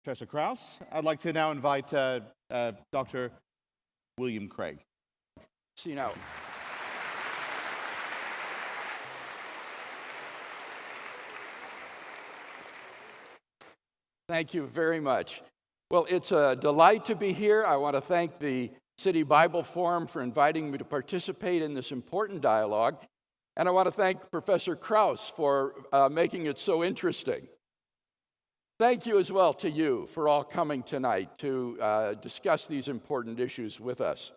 Professor Krauss. I'd like to now invite Dr. William Craig. See now. Thank you very much. Well, it's a delight to be here. I want to thank the City Bible Forum for inviting me to participate in this important dialogue. And I want to thank Professor Krauss for making it so interesting. Thank you as well to you for all coming tonight to discuss these important issues with us.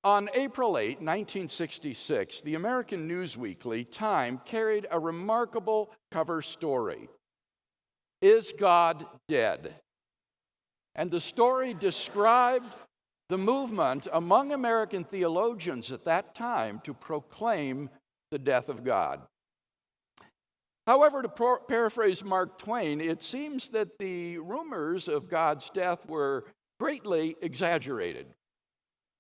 On April 8, 1966, the American news weekly Time carried a remarkable cover story. Is God dead? And the story described the movement among American theologians at that time to proclaim the death of God. However, to paraphrase Mark Twain, it seems that the rumors of God's death were greatly exaggerated.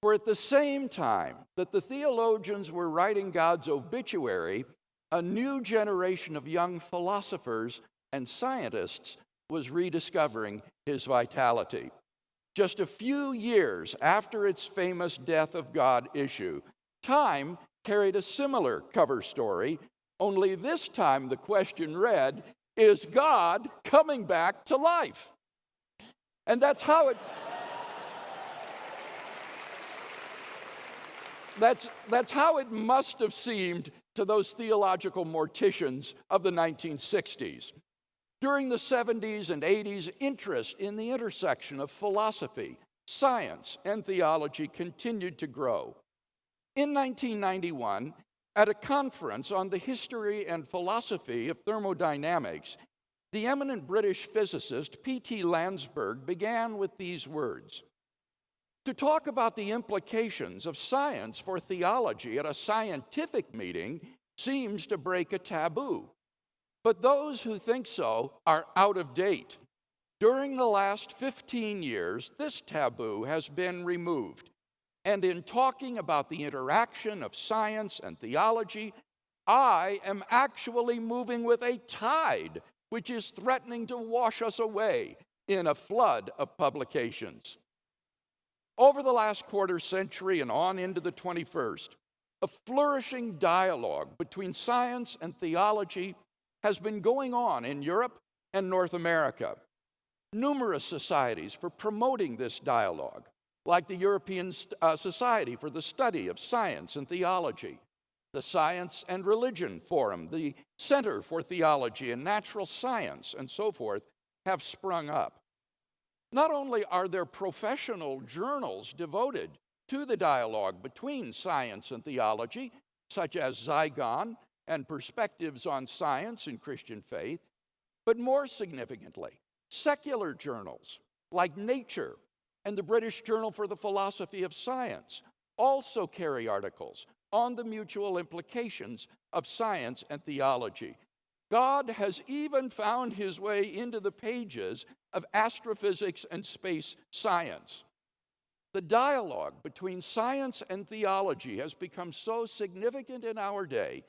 For at the same time that the theologians were writing God's obituary, a new generation of young philosophers and scientists was rediscovering his vitality. Just a few years after its famous Death of God issue, Time carried a similar cover story, only this time the question read, is God coming back to life? And that's how it that's how it must have seemed to those theological morticians of the 1960s. During the 70s and 80s, interest in the intersection of philosophy, science, and theology continued to grow. In 1991, at a conference on the history and philosophy of thermodynamics, the eminent British physicist P.T. Landsberg began with these words. To talk about the implications of science for theology at a scientific meeting seems to break a taboo. But those who think so are out of date. During the last 15 years, this taboo has been removed. And in talking about the interaction of science and theology, I am actually moving with a tide which is threatening to wash us away in a flood of publications. Over the last quarter century and on into the 21st, a flourishing dialogue between science and theology has been going on in Europe and North America. Numerous societies for promoting this dialogue, like the European Society for the Study of Science and Theology, the Science and Religion Forum, the Center for Theology and Natural Science, and so forth, have sprung up. Not only are there professional journals devoted to the dialogue between science and theology, such as Zygon and Perspectives on Science and Christian Faith, but more significantly, secular journals like Nature and the British Journal for the Philosophy of Science also carry articles on the mutual implications of science and theology. God has even found his way into the pages of astrophysics and space science. The dialogue between science and theology has become so significant in our day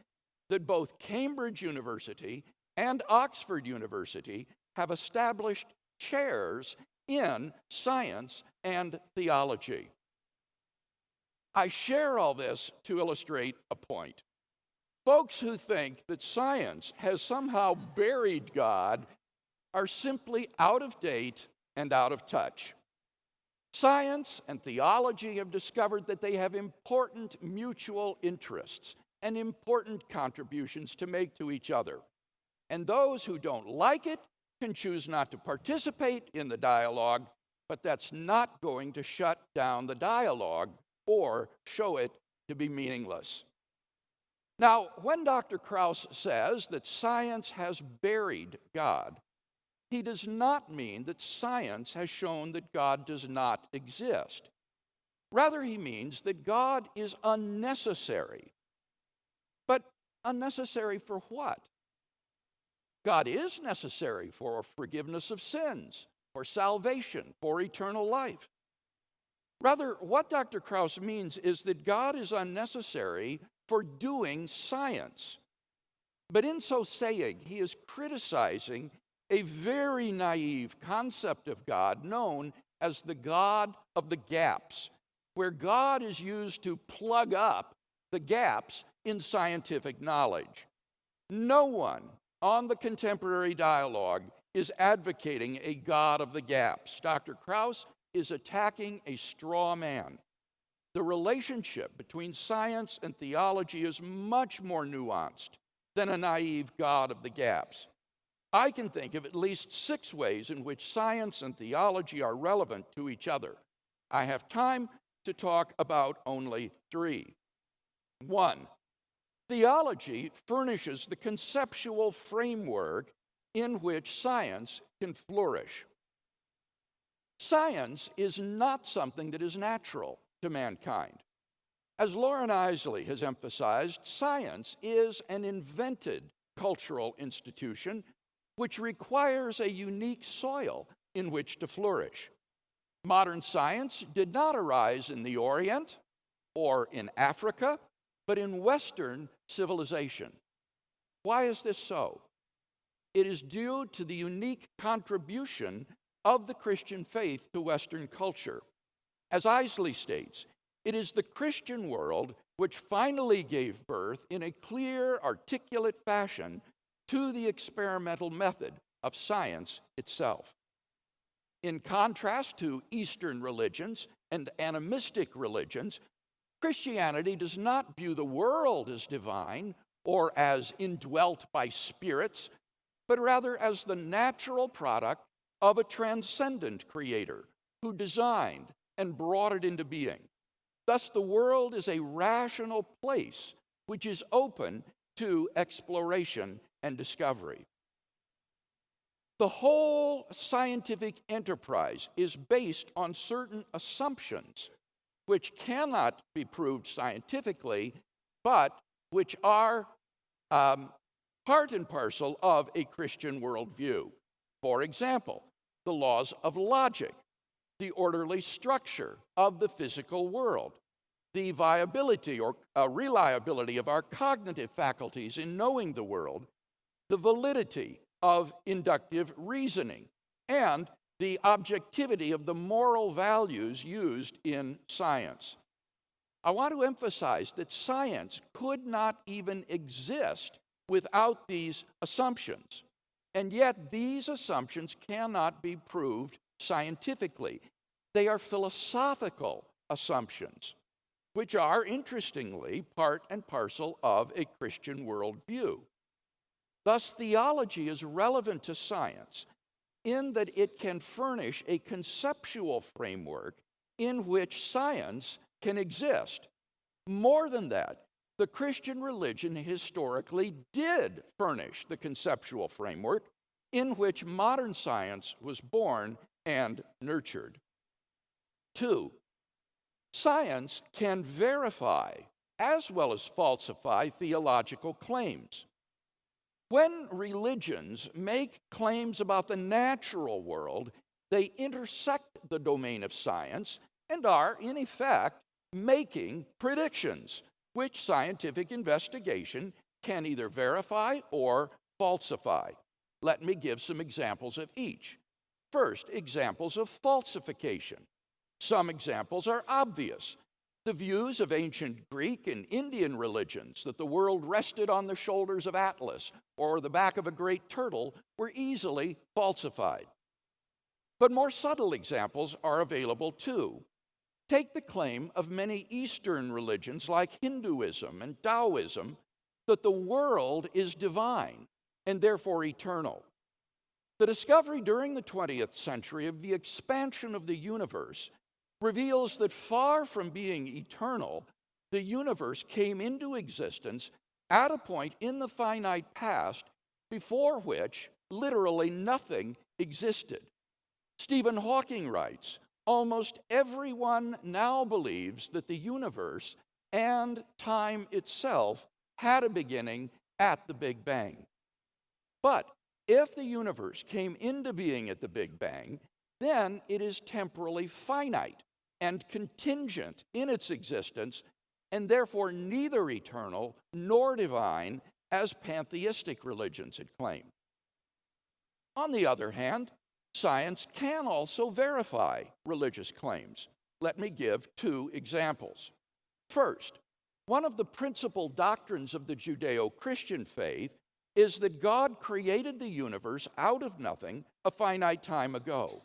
that both Cambridge University and Oxford University have established chairs in science and theology. I share all this to illustrate a point. Folks who think that science has somehow buried God are simply out of date and out of touch. Science and theology have discovered that they have important mutual interests and important contributions to make to each other. And those who don't like it can choose not to participate in the dialogue, but that's not going to shut down the dialogue or show it to be meaningless. Now, when Dr. Krauss says that science has buried God, he does not mean that science has shown that God does not exist. Rather, he means that God is unnecessary. But unnecessary for what? God is necessary for forgiveness of sins, for salvation, for eternal life. Rather, what Dr. Krauss means is that God is unnecessary for doing science. But in so saying, he is criticizing a very naive concept of God known as the God of the gaps, where God is used to plug up the gaps in scientific knowledge. No one on the contemporary dialogue is advocating a God of the gaps. Dr. Krauss is attacking a straw man. The relationship between science and theology is much more nuanced than a naive God of the gaps. I can think of at least 6 ways in which science and theology are relevant to each other. I have time to talk about only 3. 1, theology furnishes the conceptual framework in which science can flourish. Science is not something that is natural to mankind. As Loren Eiseley has emphasized, science is an invented cultural institution which requires a unique soil in which to flourish. Modern science did not arise in the Orient or in Africa, but in Western civilization. Why is this so? It is due to the unique contribution of the Christian faith to Western culture. As Eiseley states, it is the Christian world which finally gave birth in a clear, articulate fashion to the experimental method of science itself. In contrast to Eastern religions and animistic religions, Christianity does not view the world as divine or as indwelt by spirits, but rather as the natural product of a transcendent creator who designed and brought it into being. Thus, the world is a rational place which is open to exploration and discovery. The whole scientific enterprise is based on certain assumptions which cannot be proved scientifically, but which are part and parcel of a Christian worldview. For example, the laws of logic, the orderly structure of the physical world, the viability or reliability of our cognitive faculties in knowing the world, the validity of inductive reasoning, and the objectivity of the moral values used in science. I want to emphasize that science could not even exist without these assumptions, and yet these assumptions cannot be proved scientifically. They are philosophical assumptions, which are, interestingly, part and parcel of a Christian worldview. Thus, theology is relevant to science in that it can furnish a conceptual framework in which science can exist. More than that, the Christian religion historically did furnish the conceptual framework in which modern science was born and nurtured. 2, science can verify as well as falsify theological claims. When religions make claims about the natural world, they intersect the domain of science and are, in effect, making predictions, which scientific investigation can either verify or falsify. Let me give some examples of each. First, examples of falsification. Some examples are obvious. The views of ancient Greek and Indian religions that the world rested on the shoulders of Atlas or the back of a great turtle were easily falsified. But more subtle examples are available too. Take the claim of many Eastern religions like Hinduism and Taoism that the world is divine and therefore eternal. The discovery during the 20th century of the expansion of the universe reveals that far from being eternal, the universe came into existence at a point in the finite past before which literally nothing existed. Stephen Hawking writes, "Almost everyone now believes that the universe and time itself had a beginning at the Big Bang. But if the universe came into being at the Big Bang, then it is temporally finite and contingent in its existence, and therefore neither eternal nor divine as pantheistic religions had claimed." On the other hand, science can also verify religious claims. Let me give two examples. First, one of the principal doctrines of the Judeo-Christian faith is that God created the universe out of nothing a finite time ago.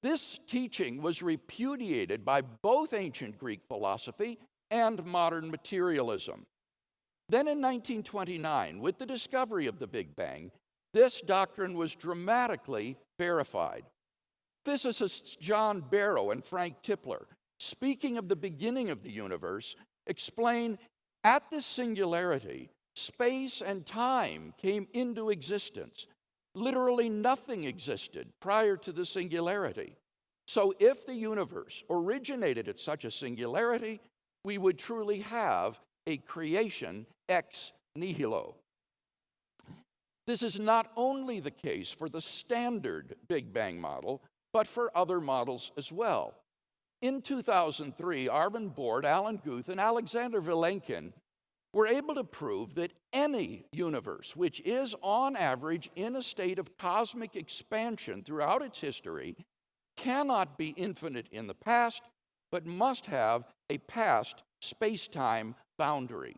This teaching was repudiated by both ancient Greek philosophy and modern materialism. Then in 1929, with the discovery of the Big Bang, this doctrine was dramatically verified. Physicists John Barrow and Frank Tipler, speaking of the beginning of the universe, explain, at this singularity, space and time came into existence. Literally nothing existed prior to the singularity. So if the universe originated at such a singularity, we would truly have a creation ex nihilo. This is not only the case for the standard Big Bang model, but for other models as well. In 2003, Arvind Borde, Alan Guth, and Alexander Vilenkin were able to prove that any universe which is on average in a state of cosmic expansion throughout its history cannot be infinite in the past, but must have a past space-time boundary.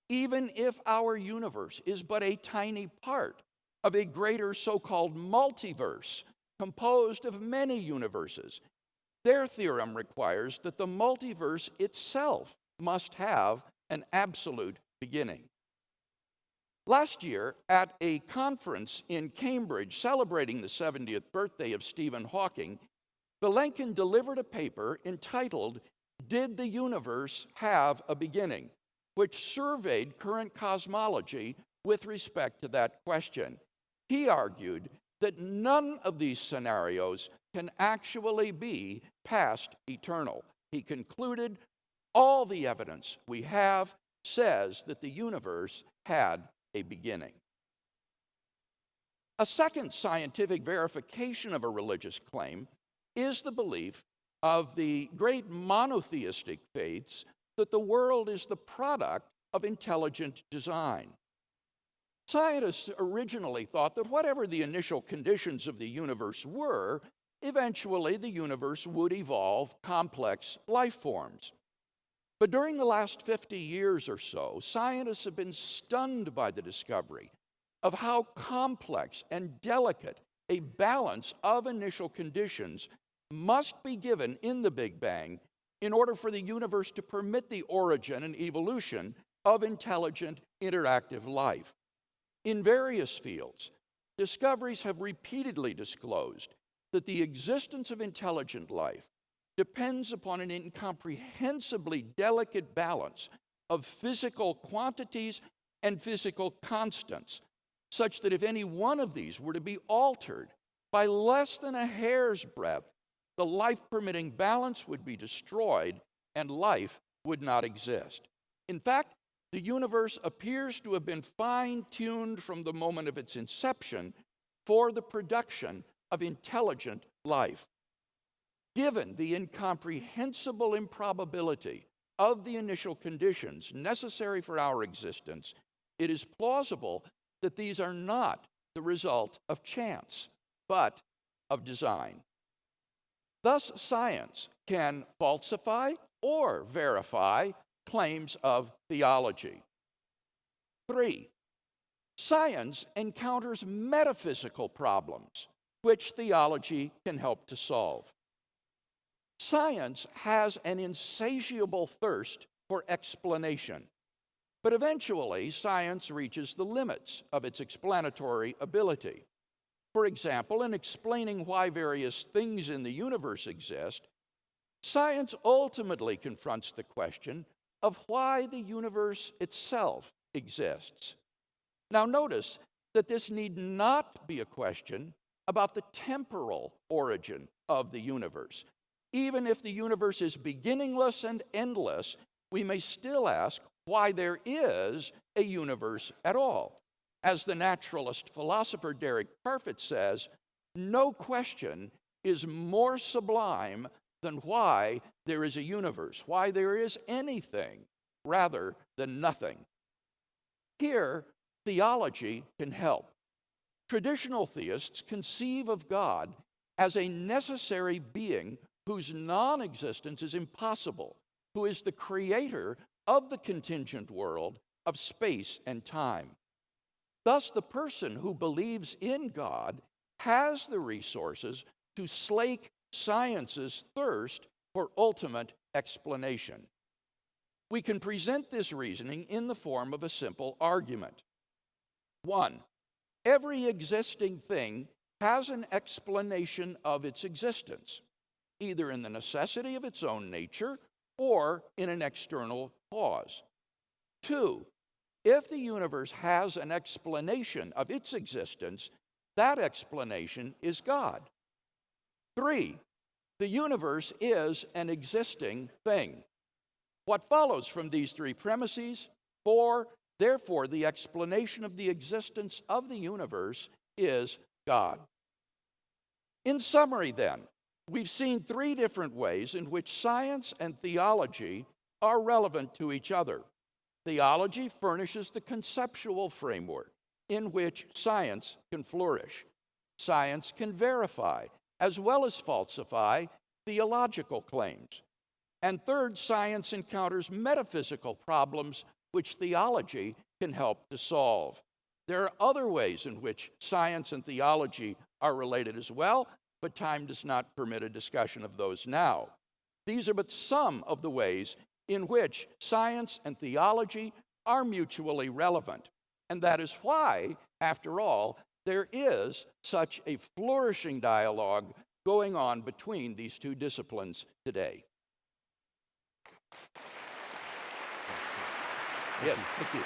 Even if our universe is but a tiny part of a greater so-called multiverse composed of many universes, their theorem requires that the multiverse itself must have an absolute beginning. Last year, at a conference in Cambridge celebrating the 70th birthday of Stephen Hawking, Vilenkin delivered a paper entitled, "Did the Universe Have a Beginning?" which surveyed current cosmology with respect to that question. He argued that none of these scenarios can actually be past eternal. He concluded, all the evidence we have says that the universe had a beginning. A second scientific verification of a religious claim is the belief of the great monotheistic faiths that the world is the product of intelligent design. Scientists originally thought that whatever the initial conditions of the universe were, eventually the universe would evolve complex life forms. But during the last 50 years or so, scientists have been stunned by the discovery of how complex and delicate a balance of initial conditions must be given in the Big Bang in order for the universe to permit the origin and evolution of intelligent, interactive life. In various fields, discoveries have repeatedly disclosed that the existence of intelligent life depends upon an incomprehensibly delicate balance of physical quantities and physical constants, such that if any one of these were to be altered by less than a hair's breadth, the life-permitting balance would be destroyed and life would not exist. In fact, the universe appears to have been fine-tuned from the moment of its inception for the production of intelligent life. Given the incomprehensible improbability of the initial conditions necessary for our existence, it is plausible that these are not the result of chance, but of design. Thus, science can falsify or verify claims of theology. 3, science encounters metaphysical problems, which theology can help to solve. Science has an insatiable thirst for explanation, but eventually science reaches the limits of its explanatory ability. For example, in explaining why various things in the universe exist, science ultimately confronts the question of why the universe itself exists. Now notice that this need not be a question about the temporal origin of the universe. Even if the universe is beginningless and endless, we may still ask why there is a universe at all. As the naturalist philosopher Derek Parfit says, no question is more sublime than why there is a universe, why there is anything rather than nothing. Here, theology can help. Traditional theists conceive of God as a necessary being whose non-existence is impossible, who is the creator of the contingent world of space and time. Thus, the person who believes in God has the resources to slake science's thirst for ultimate explanation. We can present this reasoning in the form of a simple argument. 1. Every existing thing has an explanation of its existence, either in the necessity of its own nature or in an external cause. 2. If the universe has an explanation of its existence, that explanation is God. 3. The universe is an existing thing. What follows from these three premises? 4. Therefore, the explanation of the existence of the universe is God. In summary, then, we've seen three different ways in which science and theology are relevant to each other. Theology furnishes the conceptual framework in which science can flourish. Science can verify as well as falsify theological claims. And third, science encounters metaphysical problems which theology can help to solve. There are other ways in which science and theology are related as well, but time does not permit a discussion of those now. These are but some of the ways in which science and theology are mutually relevant. And that is why, after all, there is such a flourishing dialogue going on between these two disciplines today. Yes, thank you.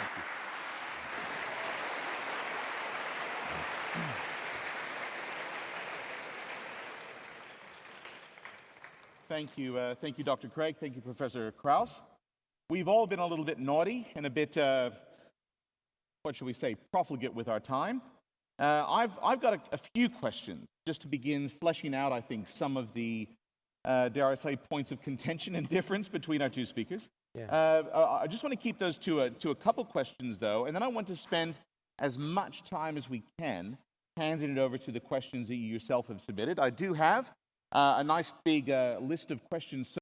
Thank you, Dr. Craig. Thank you, Professor Krauss. We've all been a little bit naughty and a bit, what should we say, profligate with our time. I've got a few questions just to begin fleshing out, I think, some of the, dare I say, points of contention and difference between our two speakers. Yeah. I just want to keep those to a couple questions, though, and then I want to spend as much time as we can handing it over to the questions that you yourself have submitted. I do have a nice big list of questions